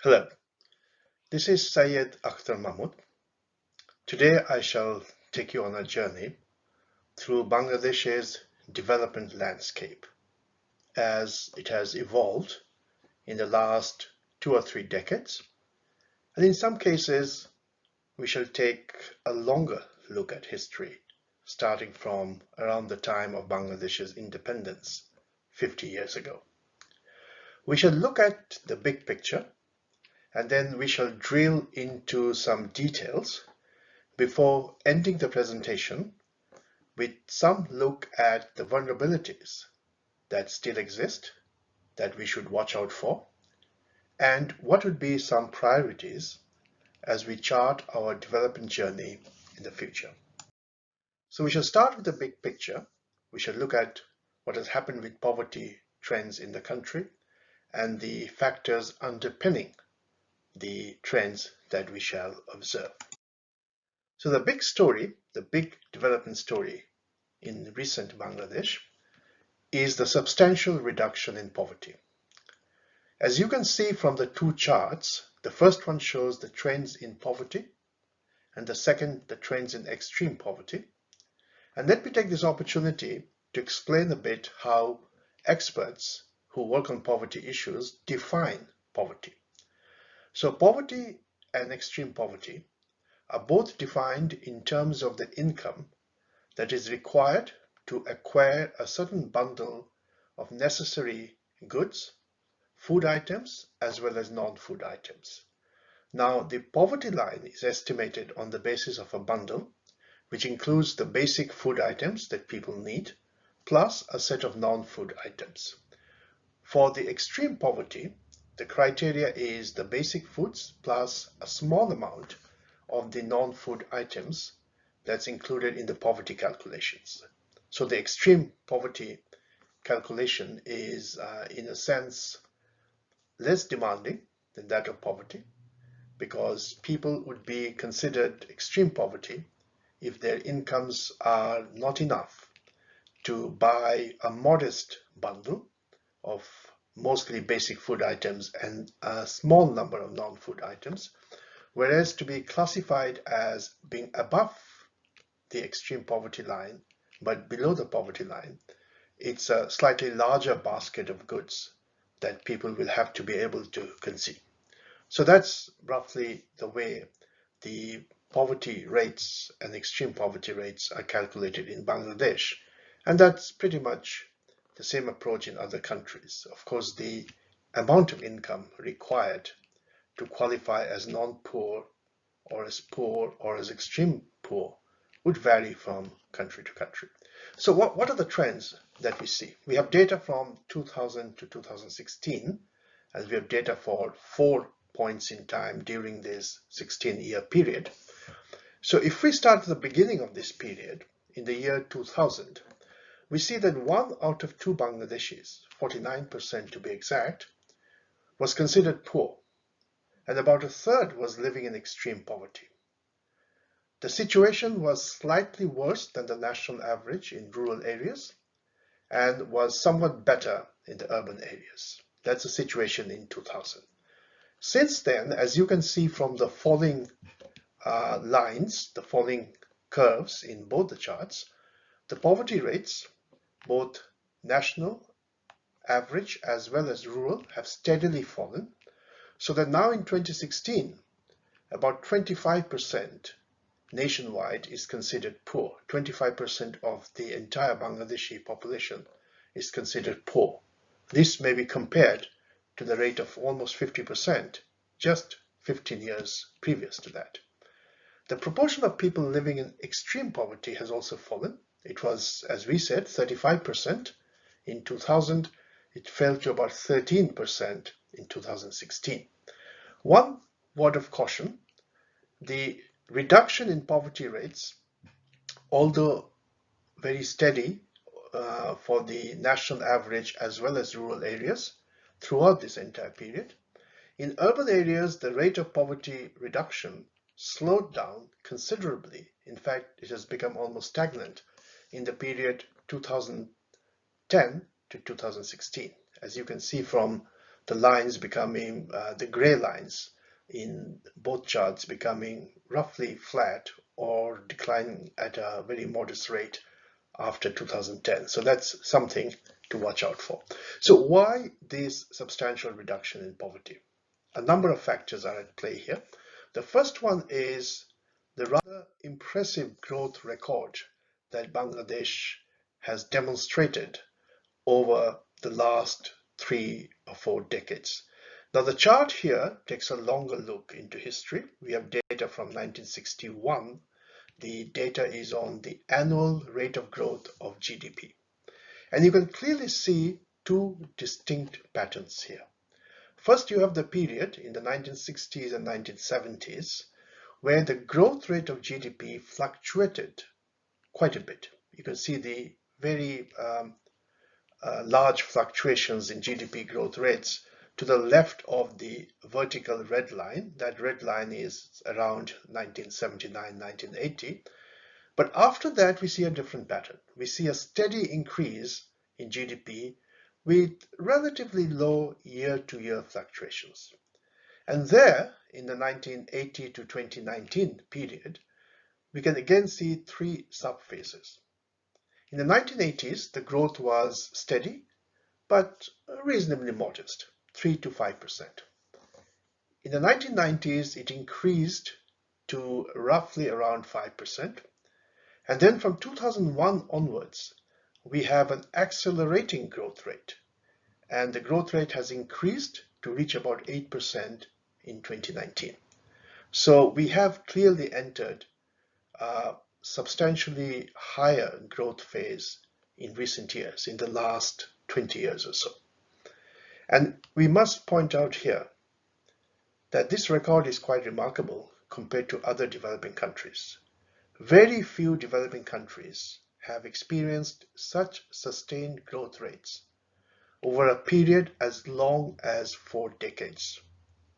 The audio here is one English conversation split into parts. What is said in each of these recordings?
Hello, this is Syed Akhtar Mahmood. Today I shall take you on a journey through Bangladesh's development landscape as it has evolved in the last 2 or 3 decades. And in some cases, we shall take a longer look at history, starting from around the time of Bangladesh's independence 50 years ago. We shall look at the big picture and then we shall drill into some details before ending the presentation with some look at the vulnerabilities that still exist that we should watch out for, and what would be some priorities as we chart our development journey in the future. So we shall start with the big picture. We shall look at what has happened with poverty trends in the country and the factors underpinning the trends that we shall observe. So the big story, the big development story in recent Bangladesh is the substantial reduction in poverty. As you can see from the two charts, the first one shows the trends in poverty and the second the trends in extreme poverty. And let me take this opportunity to explain a bit how experts who work on poverty issues define poverty. So poverty and extreme poverty are both defined in terms of the income that is required to acquire a certain bundle of necessary goods, food items, as well as non-food items. Now, the poverty line is estimated on the basis of a bundle, which includes the basic food items that people need, plus a set of non-food items. For the extreme poverty, the criteria is the basic foods plus a small amount of the non-food items that's included in the poverty calculations. So the extreme poverty calculation is, in a sense, less demanding than that of poverty because people would be considered extreme poverty if their incomes are not enough to buy a modest bundle of mostly basic food items and a small number of non-food items, whereas to be classified as being above the extreme poverty line but below the poverty line, it's a slightly larger basket of goods that people will have to be able to consume. So that's roughly the way the poverty rates and extreme poverty rates are calculated in Bangladesh. And that's pretty much the same approach in other countries. Of course, the amount of income required to qualify as non-poor or as extreme poor would vary from country to country. So what are the trends that we see? We have data from 2000 to 2016, as we have data for 4 points in time during this 16-year period. So if we start at the beginning of this period, in the year 2000, we see that 1 out of 2 Bangladeshis, 49% to be exact, was considered poor, and about a third was living in extreme poverty. The situation was slightly worse than the national average in rural areas and was somewhat better in the urban areas. That's the situation in 2000. Since then, as you can see from the falling lines, the falling curves in both the charts, the poverty rates, both national average as well as rural, have steadily fallen, so that now in 2016, about 25% nationwide is considered poor. 25% of the entire Bangladeshi population is considered poor. This may be compared to the rate of almost 50% just 15 years previous to that. The proportion of people living in extreme poverty has also fallen. It was, as we said, 35% in 2000. It fell to about 13% in 2016. One word of caution, the reduction in poverty rates, although very steady for the national average as well as rural areas throughout this entire period, in urban areas, the rate of poverty reduction slowed down considerably. In fact, it has become almost stagnant in the period 2010 to 2016. As you can see from the lines becoming, the gray lines in both charts becoming roughly flat or declining at a very modest rate after 2010. So that's something to watch out for. So why this substantial reduction in poverty? A number of factors are at play here. The first one is the rather impressive growth record that Bangladesh has demonstrated over the last 3 or 4 decades. Now the chart here takes a longer look into history. We have data from 1961. The data is on the annual rate of growth of GDP. And you can clearly see two distinct patterns here. First, you have the period in the 1960s and 1970s where the growth rate of GDP fluctuated quite a bit. You can see the very large fluctuations in GDP growth rates to the left of the vertical red line. That red line is around 1979, 1980. But after that, we see a different pattern. We see a steady increase in GDP with relatively low year-to-year fluctuations. And there, in the 1980 to 2019 period, we can again see three subphases. In the 1980s, the growth was steady, but reasonably modest, 3 to 5%. In the 1990s, it increased to roughly around 5%. And then from 2001 onwards, we have an accelerating growth rate. And the growth rate has increased to reach about 8% in 2019. So we have clearly entered a substantially higher growth phase in recent years, in the last 20 years or so. And we must point out here that this record is quite remarkable compared to other developing countries. Very few developing countries have experienced such sustained growth rates over a period as long as 4 decades.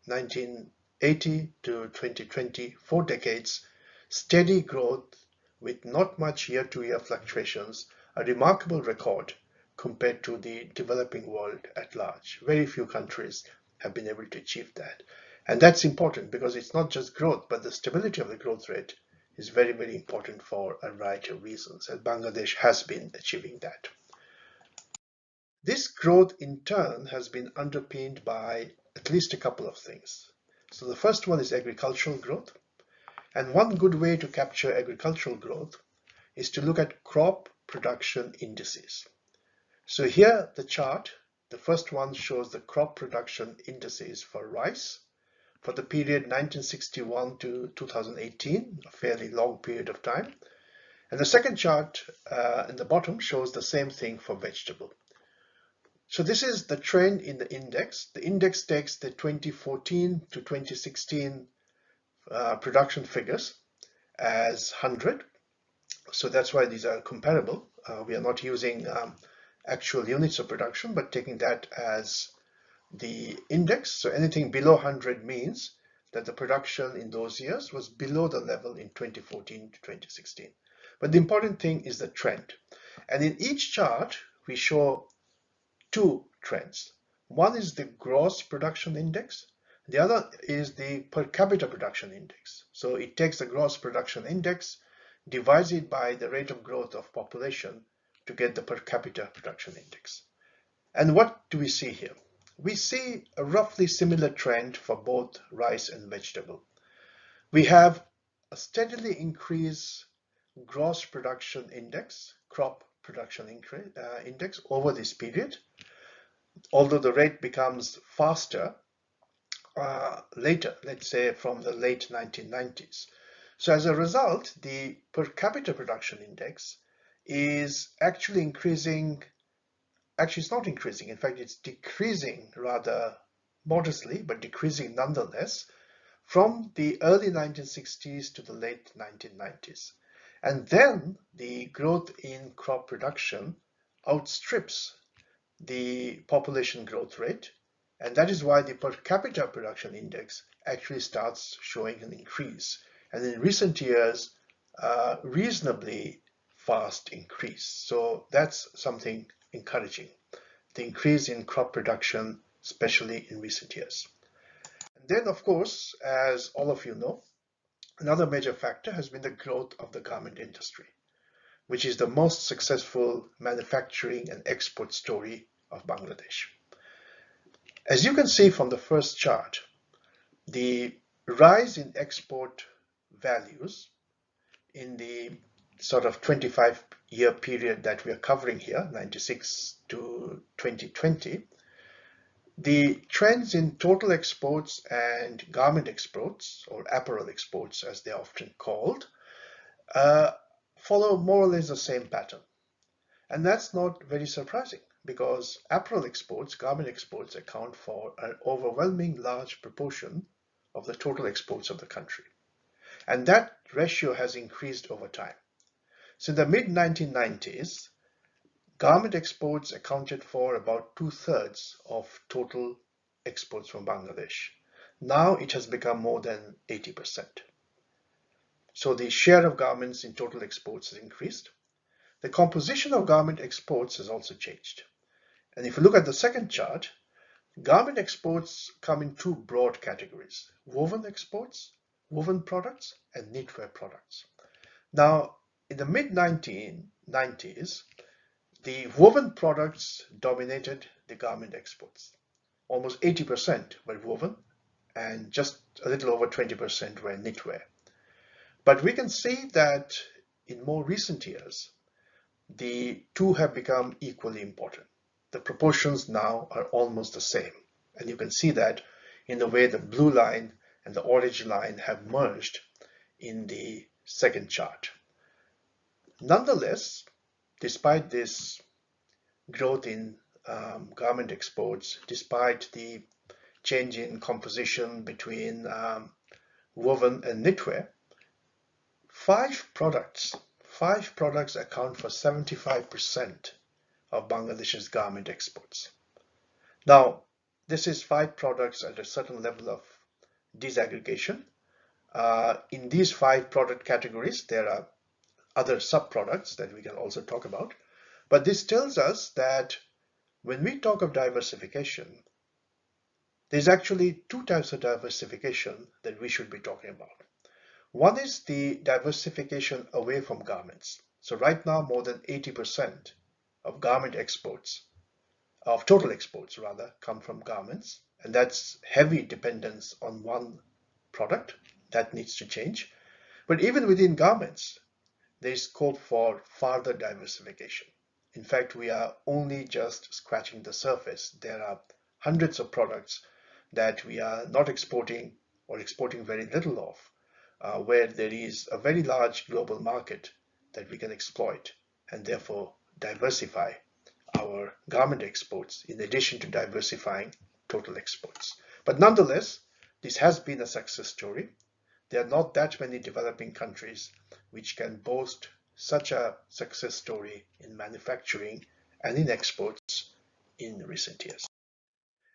1980 to 2020, 4 decades, steady growth with not much year-to-year fluctuations, a remarkable record compared to the developing world at large. Very few countries have been able to achieve that. And that's important because it's not just growth, but the stability of the growth rate is very, very important for a variety of reasons, and Bangladesh has been achieving that. This growth in turn has been underpinned by at least a couple of things. So the first one is agricultural growth. And one good way to capture agricultural growth is to look at crop production indices. So here the chart, the first one shows the crop production indices for rice for the period 1961 to 2018, a fairly long period of time. And the second chart in the bottom shows the same thing for vegetable. So this is the trend in the index. The index takes the 2014 to 2016 production figures as 100. So that's why these are comparable. We are not using actual units of production, but taking that as the index. So anything below 100 means that the production in those years was below the level in 2014 to 2016. But the important thing is the trend. And in each chart, we show two trends. One is the gross production index. The other is the per capita production index. So it takes the gross production index, divides it by the rate of growth of population to get the per capita production index. And what do we see here? We see a roughly similar trend for both rice and vegetable. We have a steadily increased gross production index, crop production index over this period, although the rate becomes faster later, let's say from the late 1990s. So as a result, the per capita production index is actually increasing. Actually, it's not increasing. In fact, it's decreasing rather modestly, but decreasing nonetheless from the early 1960s to the late 1990s. And then the growth in crop production outstrips the population growth rate. And that is why the per capita production index actually starts showing an increase. And in recent years, reasonably fast increase. So that's something encouraging. The increase in crop production especially in recent years. And then, of course, as all of you know, another major factor has been the growth of the garment industry, which is the most successful manufacturing and export story of Bangladesh. As you can see from the first chart, the rise in export values in the sort of 25-year period that we are covering here, 96 to 2020, the trends in total exports and garment exports, or apparel exports as they're often called, uh, follow more or less the same pattern. And that's not very surprising because apparel exports, garment exports account for an overwhelming large proportion of the total exports of the country. And that ratio has increased over time. So in the mid-1990s, garment exports accounted for about 2/3 of total exports from Bangladesh. Now it has become more than 80%. So the share of garments in total exports has increased. The composition of garment exports has also changed. And if you look at the second chart, garment exports come in two broad categories: woven exports, woven products, and knitwear products. Now, in the mid-1990s, the woven products dominated the garment exports. Almost 80% were woven and just a little over 20% were knitwear. But we can see that in more recent years, the two have become equally important. The proportions now are almost the same. And you can see that in the way the blue line and the orange line have merged in the second chart. Nonetheless, despite this growth in garment exports, despite the change in composition between woven and knitwear, five products account for 75% of Bangladesh's garment exports. Now, this is five products at a certain level of disaggregation. In these five product categories, there are other sub-products that we can also talk about. But this tells us that when we talk of diversification, there's actually two types of diversification that we should be talking about. One is the diversification away from garments. So right now, more than 80% of garment exports, of total exports rather, come from garments. And that's heavy dependence on one product. That needs to change. But even within garments, there is scope for further diversification. In fact, we are only just scratching the surface. There are hundreds of products that we are not exporting or exporting very little of, where there is a very large global market that we can exploit and therefore diversify our garment exports in addition to diversifying total exports. But nonetheless, this has been a success story. There are not that many developing countries which can boast such a success story in manufacturing and in exports in recent years.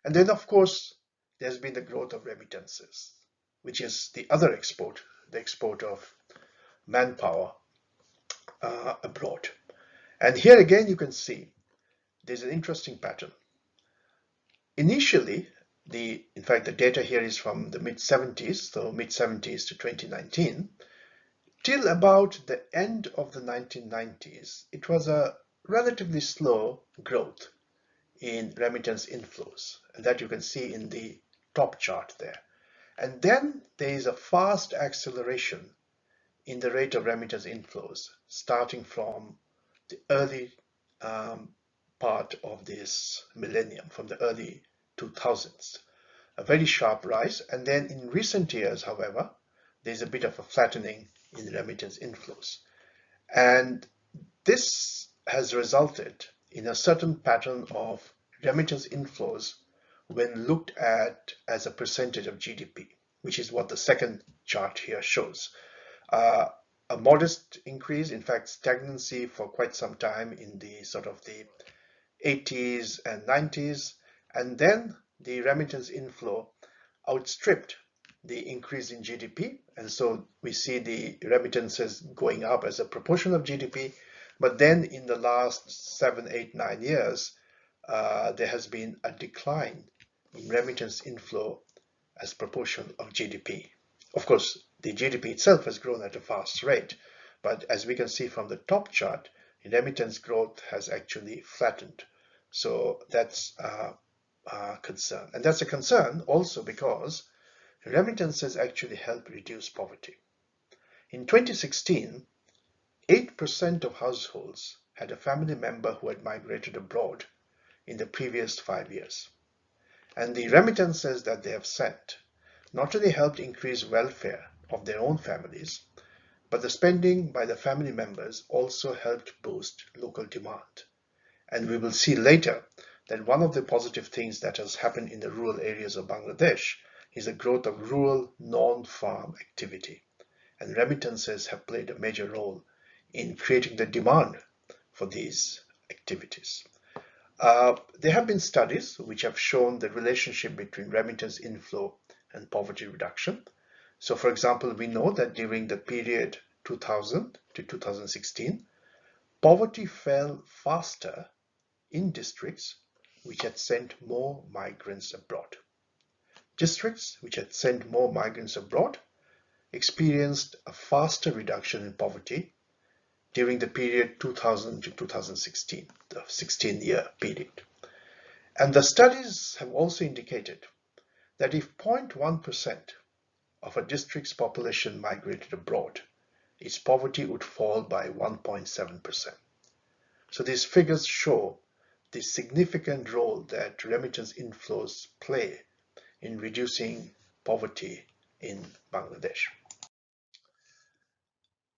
And then, of course, there's been the growth of remittances, which is the other export, the export of manpower abroad. And here again, you can see there's an interesting pattern. Initially, in fact, the data here is from the mid-70s, so mid-70s to 2019, till about the end of the 1990s, it was a relatively slow growth in remittance inflows, and that you can see in the top chart there. And then there is a fast acceleration in the rate of remittance inflows, starting from the early part of this millennium, from the early 2000s. A very sharp rise, and then in recent years, however, there's a bit of a flattening in remittance inflows. And this has resulted in a certain pattern of remittance inflows when looked at as a percentage of GDP, which is what the second chart here shows. A modest increase, in fact, stagnancy for quite some time in the sort of the 80s and 90s, and then the remittance inflow outstripped the increase in GDP, and so we see the remittances going up as a proportion of GDP. But then in the last 7, 8, 9 years, there has been a decline remittance inflow as proportion of GDP. Of course, the GDP itself has grown at a fast rate, but as we can see from the top chart, remittance growth has actually flattened. So that's a concern. And that's a concern also because remittances actually help reduce poverty. In 2016, 8% of households had a family member who had migrated abroad in the previous 5 years. And the remittances that they have sent not only helped increase welfare of their own families, but the spending by the family members also helped boost local demand. And we will see later that one of the positive things that has happened in the rural areas of Bangladesh is the growth of rural non-farm activity. And remittances have played a major role in creating the demand for these activities. There have been studies which have shown the relationship between remittance inflow and poverty reduction. So, for example, we know that during the period 2000 to 2016, poverty fell faster in districts which had sent more migrants abroad. Districts which had sent more migrants abroad experienced a faster reduction in poverty during the period 2000 to 2016, the 16-year period. And the studies have also indicated that if 0.1% of a district's population migrated abroad, its poverty would fall by 1.7%. So these figures show the significant role that remittance inflows play in reducing poverty in Bangladesh.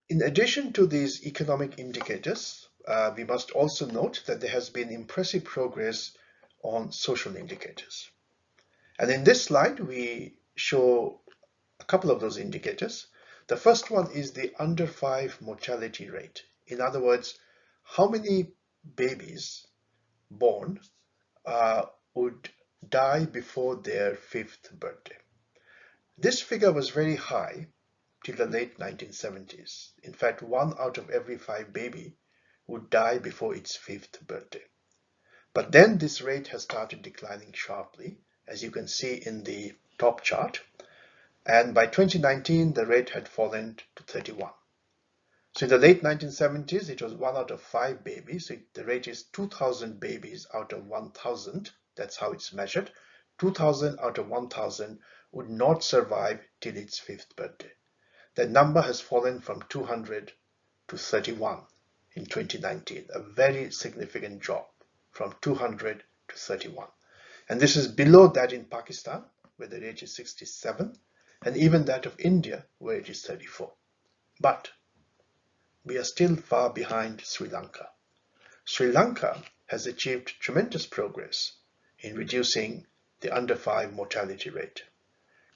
In addition to these economic indicators, we must also note that there has been impressive progress on social indicators. And in this slide, we show a couple of those indicators. The first one is the under 5 mortality rate. In other words, how many babies born would die before their 5th birthday. This figure was very high till the late 1970s. In fact, 1 out of every 5 baby would die before its 5th birthday. But then this rate has started declining sharply, as you can see in the top chart. And by 2019, the rate had fallen to 31. So in the late 1970s, it was 1 out of 5 babies. So the rate is 2,000 babies out of 1,000. That's how it's measured. 2,000 out of 1,000 would not survive till its 5th birthday. The number has fallen from 200 to 31 in 2019, a very significant drop from 200 to 31. And this is below that in Pakistan, where the rate is 67, and even that of India, where it is 34. But we are still far behind Sri Lanka. Sri Lanka has achieved tremendous progress in reducing the under 5 mortality rate.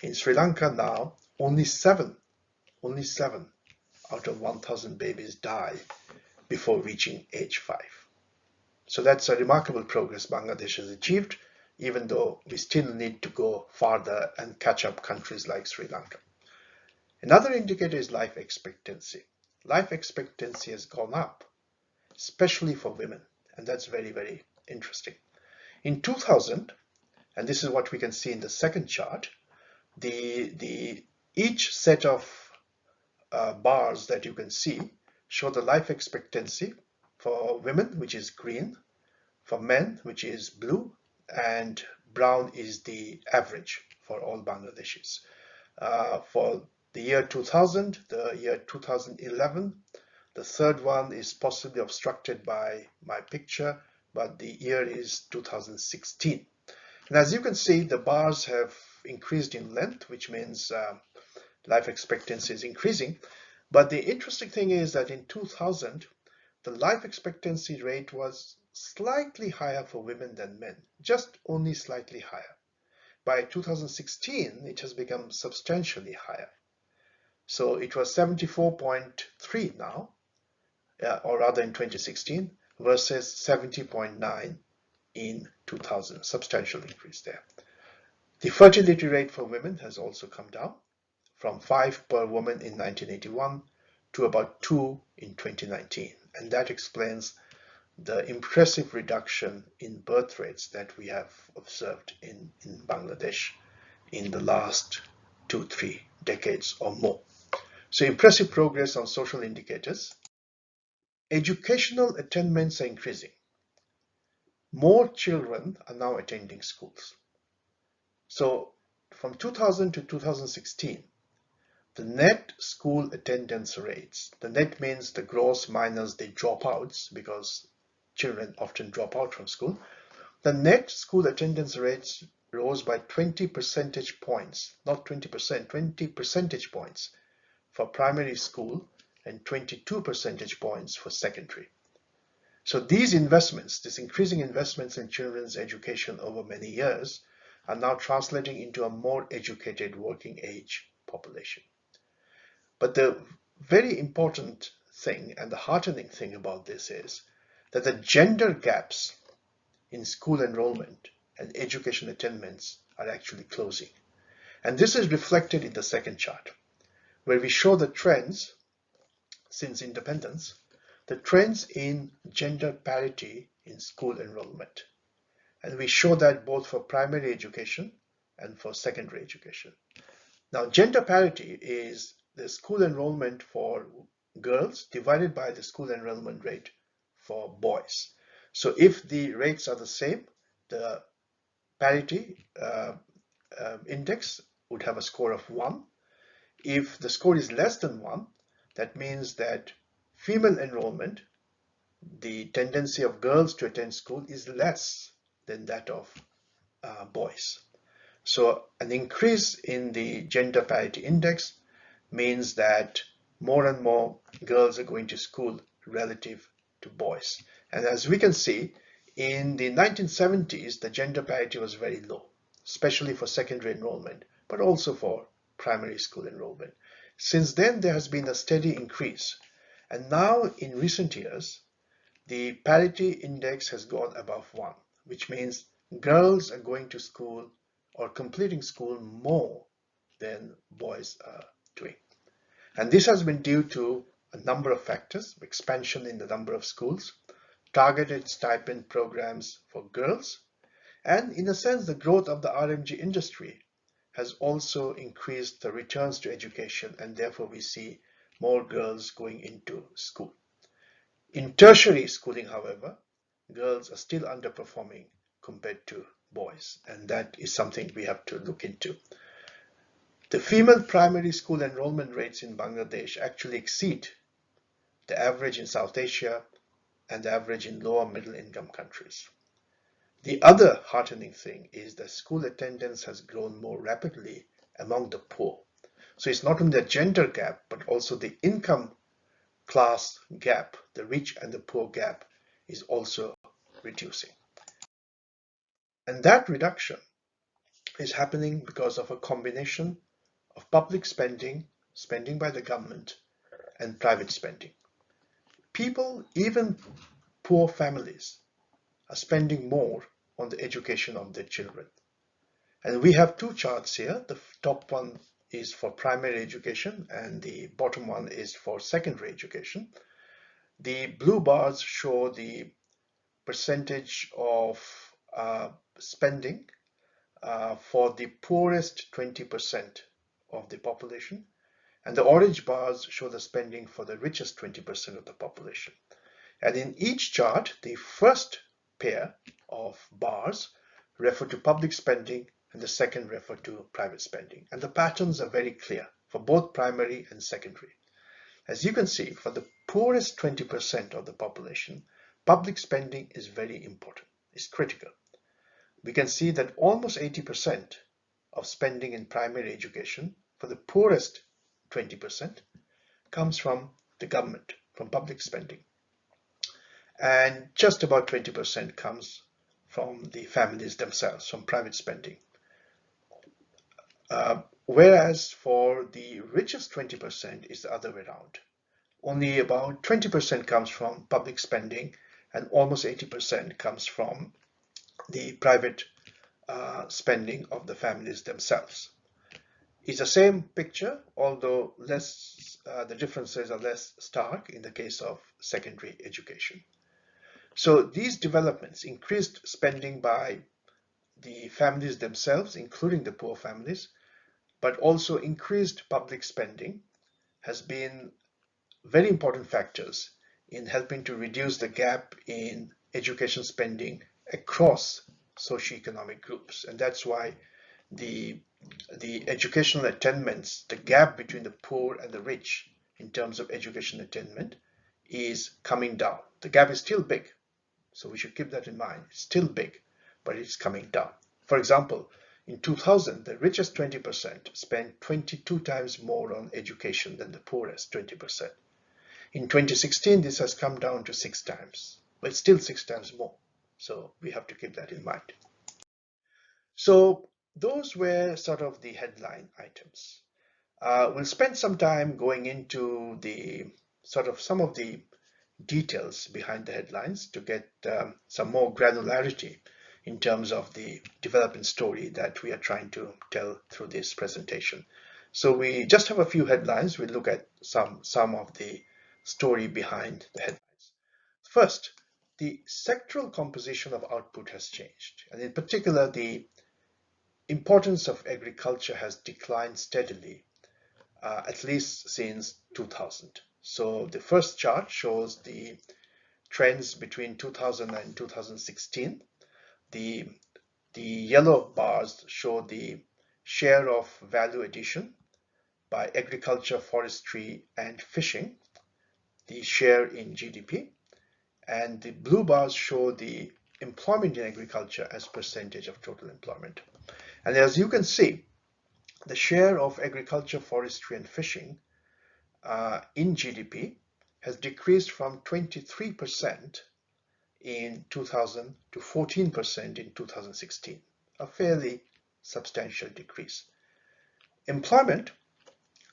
In Sri Lanka now, only 7 out of 1,000 babies die before reaching age 5. So that's a remarkable progress Bangladesh has achieved, even though we still need to go farther and catch up countries like Sri Lanka. Another indicator is life expectancy. Life expectancy has gone up, especially for women, and that's very, very interesting. In 2000, and this is what we can see in the second chart, each set of bars that you can see show the life expectancy for women, which is green, for men, which is blue, and brown is the average for all Bangladeshis. For the year 2000, the year 2011, the third one is possibly obstructed by my picture, but the year is 2016. And as you can see, the bars have increased in length, which means life expectancy is increasing. But the interesting thing is that in 2000, the life expectancy rate was slightly higher for women than men, just only slightly higher. By 2016, it has become substantially higher. So it was 74.3 now, or rather in 2016, versus 70.9 in 2000, substantial increase there. The fertility rate for women has also come down from 5 per woman in 1981 to about 2 in 2019. And that explains the impressive reduction in birth rates that we have observed in Bangladesh in the last 2-3 decades or more. So impressive progress on social indicators. Educational attainments are increasing. More children are now attending schools. So from 2000 to 2016, the net school attendance rates, the net means the gross minus the dropouts, because children often drop out from school. The net school attendance rates rose by 20 percentage points, not 20%, 20 percentage points for primary school and 22 percentage points for secondary. So these investments, these increasing investments in children's education over many years, are now translating into a more educated working age population. But the very important thing and the heartening thing about this is that the gender gaps in school enrollment and education attainments are actually closing. And this is reflected in the second chart, where we show the trends since independence, the trends in gender parity in school enrollment. And we show that both for primary education and for secondary education. Now, gender parity is the school enrollment for girls divided by the school enrollment rate for boys. So if the rates are the same, the parity index would have a score of 1. If the score is less than 1, that means that female enrollment, the tendency of girls to attend school, is less than that of boys. So an increase in the gender parity index means that more and more girls are going to school relative to boys. And as we can see, in the 1970s, the gender parity was very low, especially for secondary enrollment, but also for primary school enrollment. Since then, there has been a steady increase. And now, in recent years, the parity index has gone above 1, which means girls are going to school or completing school more than boys are doing. And this has been due to a number of factors: expansion in the number of schools, targeted stipend programs for girls, and in a sense, the growth of the RMG industry has also increased the returns to education, and therefore we see more girls going into school. In tertiary schooling, however, girls are still underperforming compared to boys, and that is something we have to look into. The female primary school enrollment rates in Bangladesh actually exceed the average in South Asia and the average in lower middle income countries. The other heartening thing is that school attendance has grown more rapidly among the poor. So it's not only the gender gap, but also the income class gap, the rich and the poor gap, is also reducing. And that reduction is happening because of a combination of public spending, spending by the government, and private spending. People, even poor families, are spending more on the education of their children. And we have two charts here. The top one is for primary education and the bottom one is for secondary education. The blue bars show the percentage of spending for the poorest 20% of the population, and the orange bars show the spending for the richest 20% of the population. And in each chart, the first pair of bars refer to public spending and the second refer to private spending. And the patterns are very clear for both primary and secondary. As you can see, for the poorest 20% of the population, public spending is very important, it's critical. We can see that almost 80% of spending in primary education for the poorest 20% comes from the government, from public spending. And just about 20% comes from the families themselves, from private spending. Whereas for the richest 20% is the other way around. Only about 20% comes from public spending and almost 80% comes from the private spending of the families themselves. It's the same picture, although the differences are less stark in the case of secondary education. So these developments increased spending by the families themselves, including the poor families, but also increased public spending has been very important factors in helping to reduce the gap in education spending across socioeconomic groups. And that's why the, the educational attainments, the gap between the poor and the rich in terms of education attainment is coming down. The gap is still big, so we should keep that in mind. It's still big, but it's coming down. For example, in 2000, the richest 20% spent 22 times more on education than the poorest 20%. In 2016, this has come down to 6 times, but still 6 times more. So we have to keep that in mind. So those were sort of the headline items. We'll spend some time going into the sort of some of the details behind the headlines to get some more granularity in terms of the development story that we are trying to tell through this presentation. So we just have a few headlines. We'll look at some of the story behind the headlines. First, the sectoral composition of output has changed, and in particular, the importance of agriculture has declined steadily, at least since 2000. So the first chart shows the trends between 2000 and 2016. The yellow bars show the share of value addition by agriculture, forestry, and fishing, the share in GDP, and the blue bars show the employment in agriculture as percentage of total employment. And as you can see, the share of agriculture, forestry, and fishing in GDP has decreased from 23% in 2000 to 14% in 2016, a fairly substantial decrease. Employment,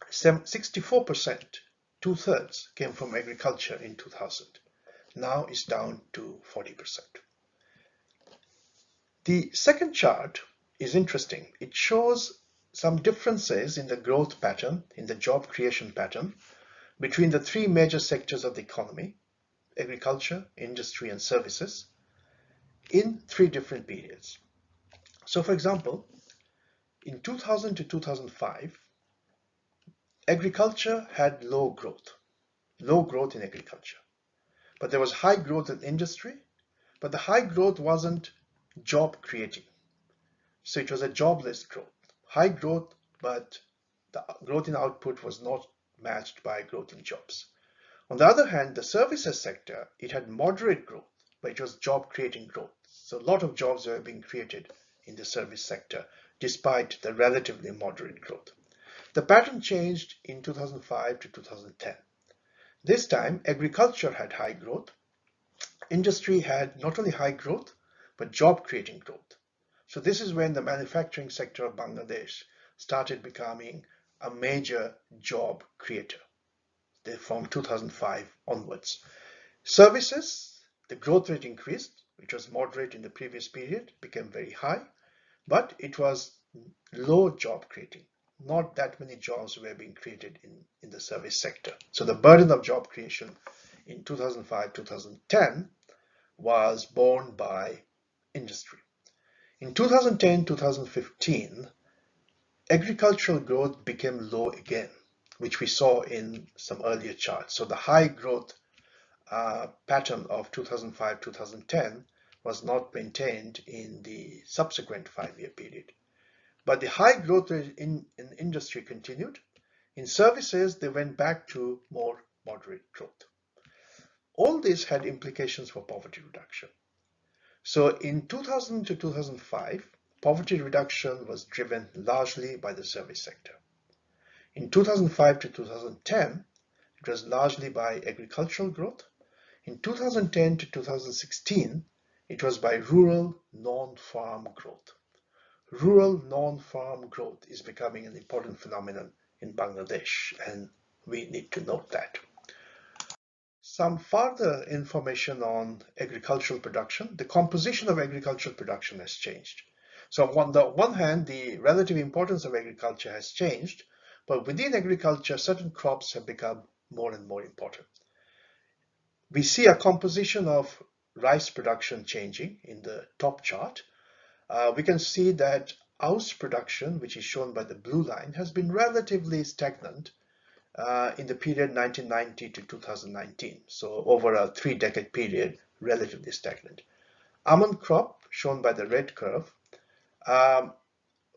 64%, two-thirds came from agriculture in 2000. Now it's down to 40%. The second chart is interesting. It shows some differences in the growth pattern, in the job creation pattern, between the three major sectors of the economy, agriculture, industry, and services, in three different periods. So for example, in 2000 to 2005, agriculture had low growth in agriculture. But there was high growth in industry, but the high growth wasn't job creating. So it was a jobless growth. High growth, but the growth in output was not matched by growth in jobs. On the other hand, the services sector, it had moderate growth, but it was job creating growth. So a lot of jobs were being created in the service sector, despite the relatively moderate growth. The pattern changed in 2005 to 2010. This time, agriculture had high growth. Industry had not only high growth, but job creating growth. So this is when the manufacturing sector of Bangladesh started becoming a major job creator from 2005 onwards. Services, the growth rate increased, which was moderate in the previous period, became very high, but it was low job creating. Not that many jobs were being created in the service sector. So the burden of job creation in 2005-2010 was borne by industry. In 2010-2015, agricultural growth became low again, which we saw in some earlier charts. So the high growth pattern of 2005-2010 was not maintained in the subsequent 5-year period. But the high growth rate in industry continued. In services, they went back to more moderate growth. All this had implications for poverty reduction. So in 2000 to 2005, poverty reduction was driven largely by the service sector. In 2005 to 2010, it was largely by agricultural growth. In 2010 to 2016, it was by rural non-farm growth. Rural non-farm growth is becoming an important phenomenon in Bangladesh, and we need to note that. Some further information on agricultural production. The composition of agricultural production has changed. So on the one hand, the relative importance of agriculture has changed, but within agriculture, certain crops have become more and more important. We see a composition of rice production changing in the top chart, we can see that oust production, which is shown by the blue line, has been relatively stagnant in the period 1990 to 2019. So over a 3-decade period, relatively stagnant. Almond crop, shown by the red curve, um,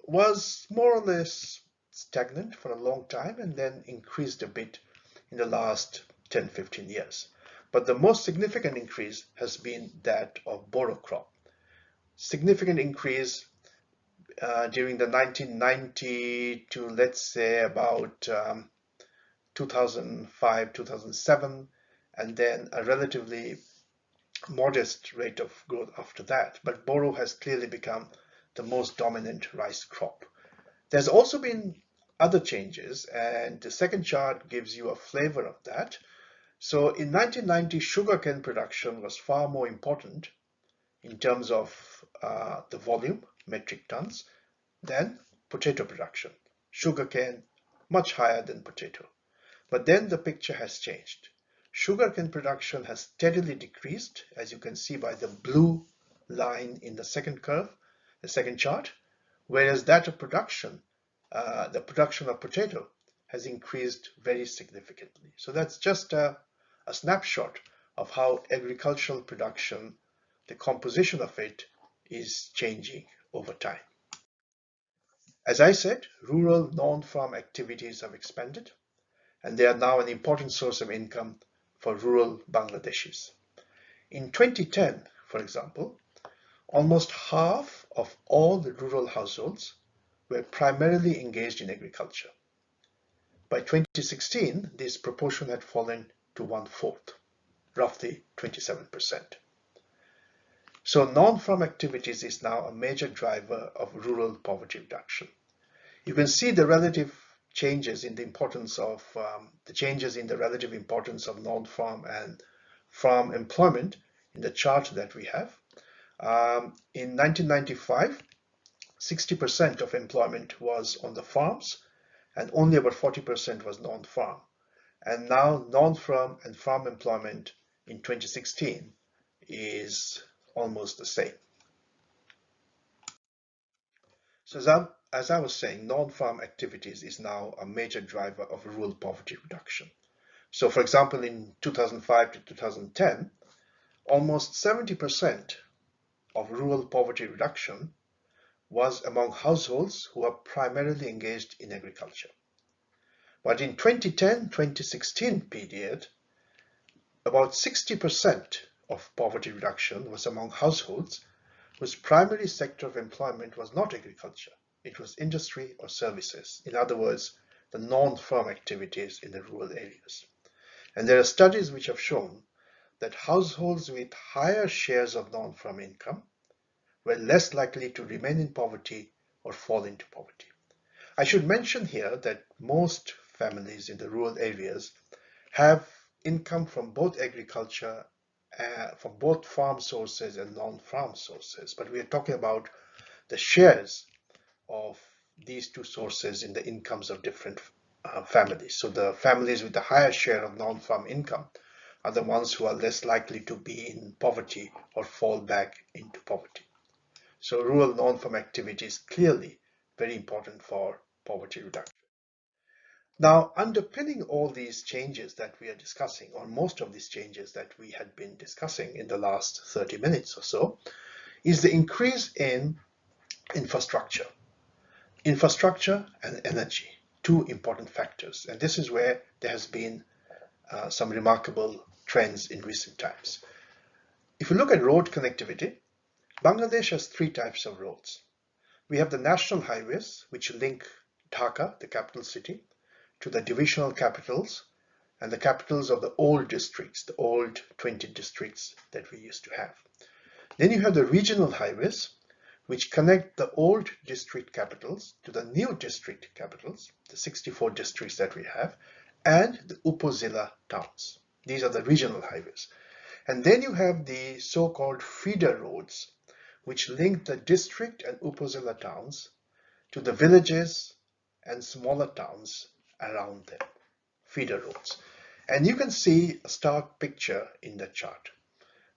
was more or less stagnant for a long time and then increased a bit in the last 10-15 years. But the most significant increase has been that of boro crop. Significant increase during the 1990 to, let's say, about 2005, 2007, and then a relatively modest rate of growth after that. But boro has clearly become the most dominant rice crop. There's also been other changes, and the second chart gives you a flavor of that. So in 1990, sugarcane production was far more important in terms of the volume, metric tons, than potato production. Sugarcane much higher than potato. But then the picture has changed. Sugarcane production has steadily decreased, as you can see by the blue line in the second curve, the second chart, whereas that of production, the production of potato, has increased very significantly. So that's just a snapshot of how agricultural production, the composition of it, is changing over time. As I said, rural non-farm activities have expanded, and they are now an important source of income for rural Bangladeshis. In 2010, for example, almost half of all the rural households were primarily engaged in agriculture. By 2016, this proportion had fallen to 1/4, roughly 27%. So non-farm activities is now a major driver of rural poverty reduction. You can see the relative changes in the importance of the relative importance of non-farm and farm employment in the chart that we have. In 1995, 60% of employment was on the farms and only about 40% was non-farm. And now non-farm and farm employment in 2016 is almost the same. So as I was saying, non-farm activities is now a major driver of rural poverty reduction. So for example, in 2005 to 2010, almost 70% of rural poverty reduction was among households who are primarily engaged in agriculture. But in 2010-2016 period, about 60% of poverty reduction was among households whose primary sector of employment was not agriculture. It was industry or services. In other words, the non-farm activities in the rural areas. And there are studies which have shown that households with higher shares of non-farm income were less likely to remain in poverty or fall into poverty. I should mention here that most families in the rural areas have income from both agriculture, from both farm sources and non-farm sources, but we are talking about the shares of these two sources in the incomes of different families. So the families with the higher share of non-farm income are the ones who are less likely to be in poverty or fall back into poverty. So rural non-farm activity is clearly very important for poverty reduction. Now, underpinning all these changes that we are discussing, or most of these changes that we had been discussing in the last 30 minutes or so, is the increase in infrastructure. Infrastructure and energy, two important factors. And this is where there has been some remarkable trends in recent times. If you look at road connectivity, Bangladesh has three types of roads. We have the national highways, which link Dhaka, the capital city, to the divisional capitals and the capitals of the old districts, the old 20 districts that we used to have. Then you have the regional highways, which connect the old district capitals to the new district capitals, the 64 districts that we have, and the Upazila towns. These are the regional highways. And then you have the so-called feeder roads, which link the district and Upazila towns to the villages and smaller towns around them, feeder roads. And you can see a stark picture in the chart.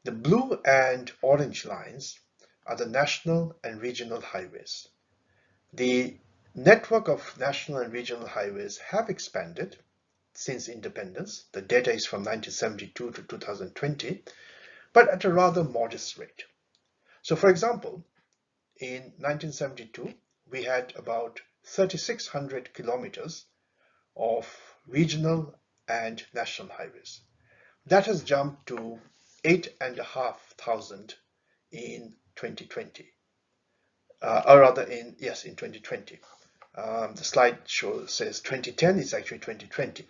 The blue and orange lines are the national and regional highways. The network of national and regional highways have expanded since independence. The data is from 1972 to 2020, but at a rather modest rate. So for example, in 1972, we had about 3,600 kilometers of regional and national highways. That has jumped to 8,500 in 2020, or rather in 2020. The slide says 2010, it's actually 2020.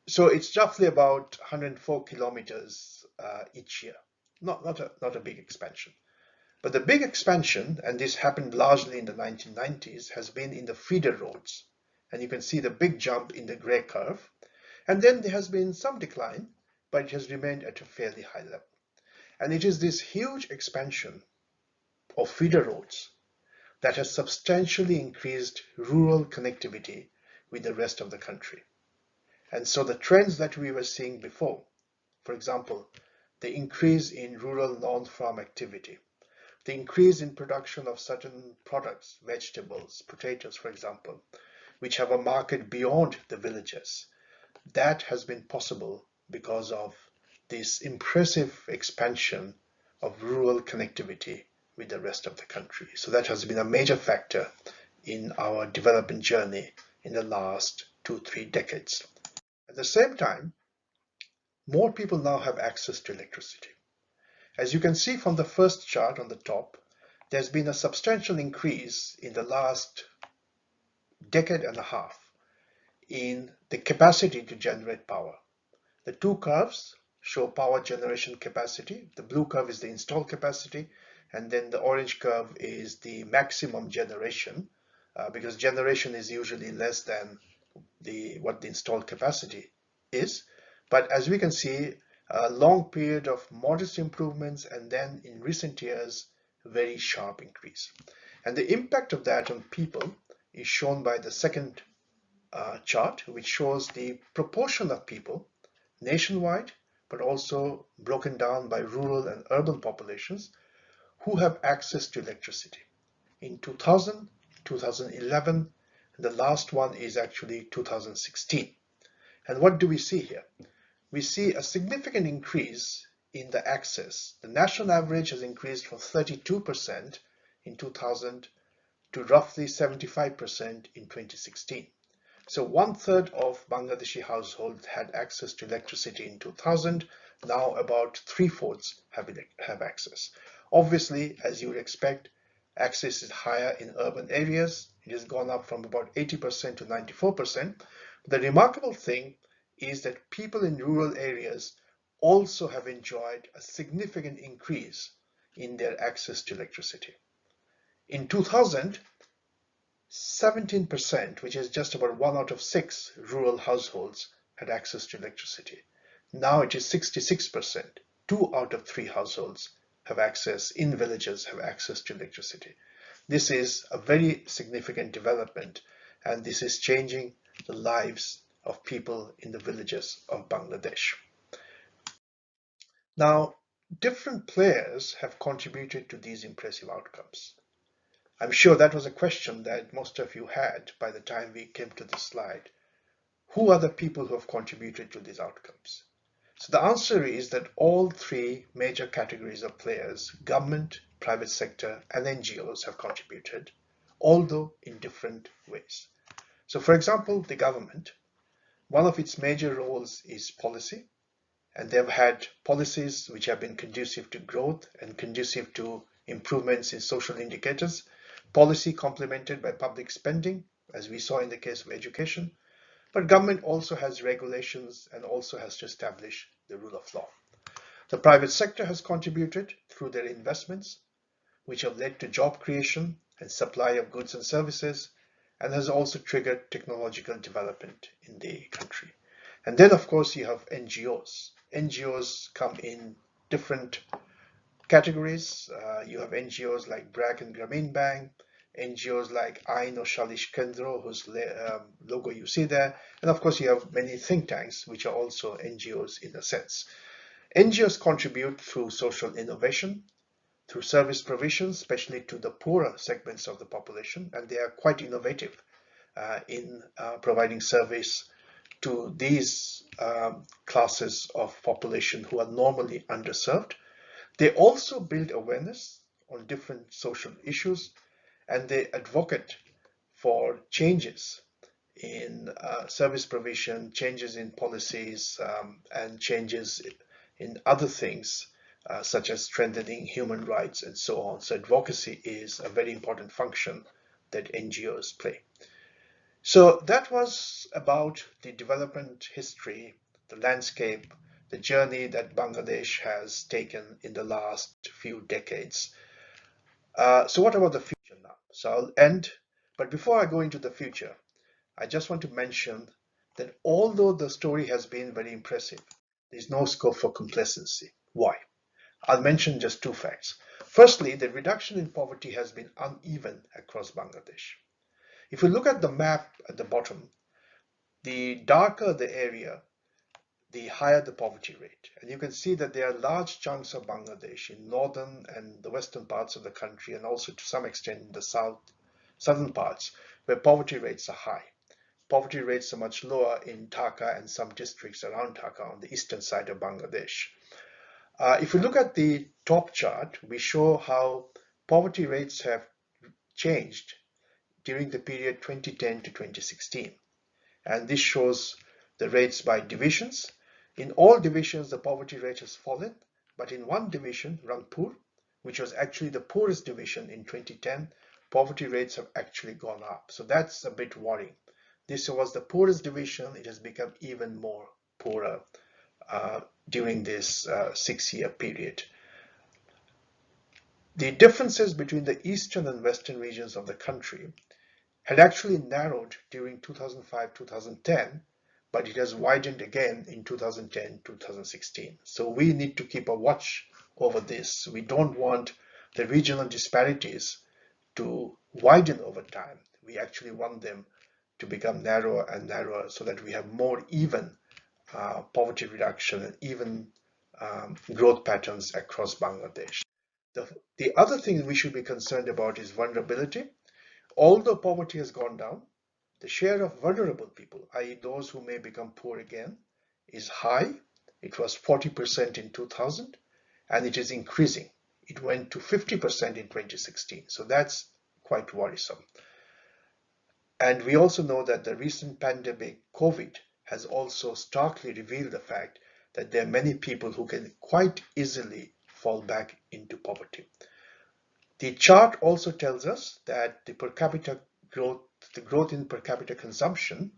So it's roughly about 104 kilometers each year. Not a big expansion. But the big expansion, and this happened largely in the 1990s, has been in the feeder roads. And you can see the big jump in the gray curve. And then there has been some decline, but it has remained at a fairly high level. And it is this huge expansion of feeder roads that has substantially increased rural connectivity with the rest of the country. And so the trends that we were seeing before, for example, the increase in rural non-farm activity, the increase in production of certain products, vegetables, potatoes, for example, which have a market beyond the villages, that has been possible because of this impressive expansion of rural connectivity with the rest of the country. So that has been a major factor in our development journey in the last 2-3 decades. At the same time, more people now have access to electricity. As you can see from the first chart on the top, there's been a substantial increase in the last decade and a half in the capacity to generate power. The two curves show power generation capacity. The blue curve is the installed capacity, and then the orange curve is the maximum generation, because generation is usually less than what the installed capacity is. But as we can see, a long period of modest improvements, and then in recent years, very sharp increase. And the impact of that on people is shown by the second chart, which shows the proportion of people nationwide, but also broken down by rural and urban populations who have access to electricity. In 2000, 2011, the last one is actually 2016. And what do we see here? We see a significant increase in the access. The national average has increased from 32% in 2000 to roughly 75% in 2016. So 1/3 of Bangladeshi households had access to electricity in 2000. Now about 3/4 have access. Obviously, as you would expect, access is higher in urban areas. It has gone up from about 80% to 94%. The remarkable thing is that people in rural areas also have enjoyed a significant increase in their access to electricity. In 2000, 17%, which is just about 1 out of 6 rural households, had access to electricity. Now it is 66%. 2 out of 3 households have access in villages have access to electricity. This is a very significant development, and this is changing the lives of people in the villages of Bangladesh. Now, different players have contributed to these impressive outcomes. I'm sure that was a question that most of you had by the time we came to this slide. Who are the people who have contributed to these outcomes? So the answer is that all three major categories of players, government, private sector, and NGOs, have contributed, although in different ways. So for example, the government, one of its major roles is policy, and they've had policies which have been conducive to growth and conducive to improvements in social indicators. Policy complemented by public spending, as we saw in the case of education, but government also has regulations and also has to establish the rule of law. The private sector has contributed through their investments, which have led to job creation and supply of goods and services, and has also triggered technological development in the country. And then, of course, you have NGOs. NGOs come in different categories. You have NGOs like BRAC and Grameen Bank, NGOs like Ain or Shalish Kendro, whose logo you see there, and of course you have many think tanks which are also NGOs in a sense. NGOs contribute through social innovation, through service provision, especially to the poorer segments of the population, and they are quite innovative in providing service to these classes of population who are normally underserved. They also build awareness on different social issues, and they advocate for changes in service provision, changes in policies, and changes in other things such as strengthening human rights and so on. So advocacy is a very important function that NGOs play. So that was about the development history, the landscape, the journey that Bangladesh has taken in the last few decades. So what about the future now? So I'll end, but before I go into the future, I just want to mention that although the story has been very impressive, there's no scope for complacency. Why? I'll mention just two facts. Firstly, the reduction in poverty has been uneven across Bangladesh. If you look at the map at the bottom, the darker the area, the higher the poverty rate. And you can see that there are large chunks of Bangladesh in northern and the western parts of the country, and also to some extent in the southern parts, where poverty rates are high. Poverty rates are much lower in Dhaka and some districts around Dhaka on the eastern side of Bangladesh. If we look at the top chart, we show how poverty rates have changed during the period 2010 to 2016. And this shows the rates by divisions. In all divisions, the poverty rate has fallen, but in one division, Rangpur, which was actually the poorest division in 2010, poverty rates have actually gone up. So that's a bit worrying. This was the poorest division. It has become even more poorer during this 6-year period. The differences between the eastern and western regions of the country had actually narrowed during 2005-2010, but it has widened again in 2010-2016. So we need to keep a watch over this. We don't want the regional disparities to widen over time. We actually want them to become narrower and narrower so that we have more even poverty reduction and even growth patterns across Bangladesh. The other thing we should be concerned about is vulnerability. Although poverty has gone down, the share of vulnerable people, i.e. those who may become poor again, is high. It was 40% in 2000, and it is increasing. It went to 50% in 2016. So that's quite worrisome. And we also know that the recent pandemic, COVID, has also starkly revealed the fact that there are many people who can quite easily fall back into poverty. The chart also tells us that the per capita growth, the growth in per capita consumption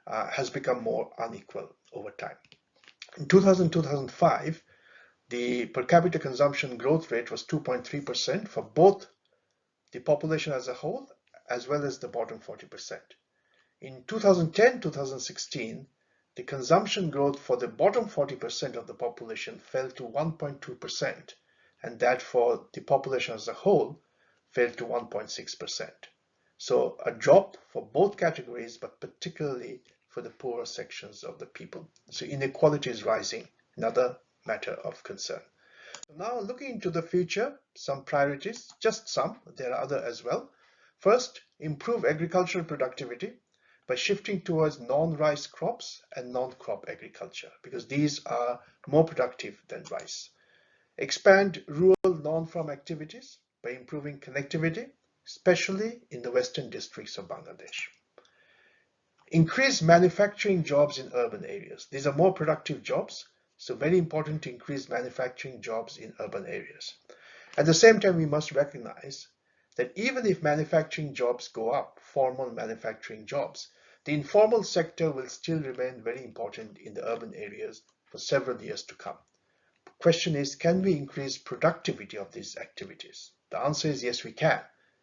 has become more unequal over time. In 2000-2005, the per capita consumption growth rate was 2.3% for both the population as a whole as well as the bottom 40%. In 2010-2016, the consumption growth for the bottom 40% of the population fell to 1.2%, and that for the population as a whole fell to 1.6%. So a drop for both categories, but particularly for the poorer sections of the people. So inequality is rising, another matter of concern. Now looking into the future, some priorities, just some, there are other as well. First, improve agricultural productivity by shifting towards non-rice crops and non-crop agriculture, because these are more productive than rice. Expand rural non-farm activities by improving connectivity, especially in the western districts of Bangladesh. Increase manufacturing jobs in urban areas. These are more productive jobs, so very important to increase manufacturing jobs in urban areas. At the same time, we must recognize that even if manufacturing jobs go up, formal manufacturing jobs, the informal sector will still remain very important in the urban areas for several years to come. The question is, can we increase productivity of these activities? The answer is yes, we can.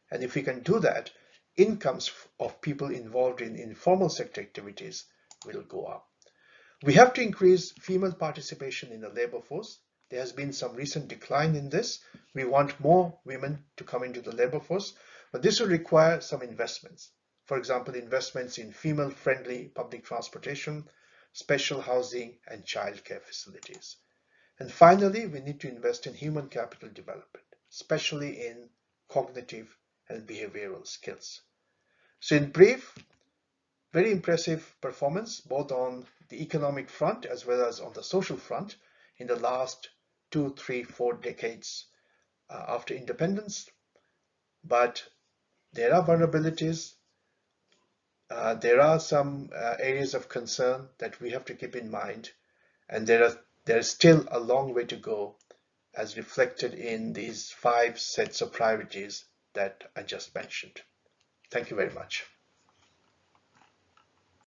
And if we can do that, incomes of people involved in informal sector activities will go up. We have to increase female participation in the labor force. There has been some recent decline in this. We want more women to come into the labor force, but this will require some investments. For example, investments in female-friendly public transportation, special housing, and childcare facilities. And finally, we need to invest in human capital development, especially in cognitive and behavioral skills. So in brief, very impressive performance both on the economic front as well as on the social front in the last 2, 3, 4 decades after independence. But there are vulnerabilities. There are some areas of concern that we have to keep in mind, and there's still a long way to go as reflected in these 5 sets of priorities that I just mentioned. Thank you very much.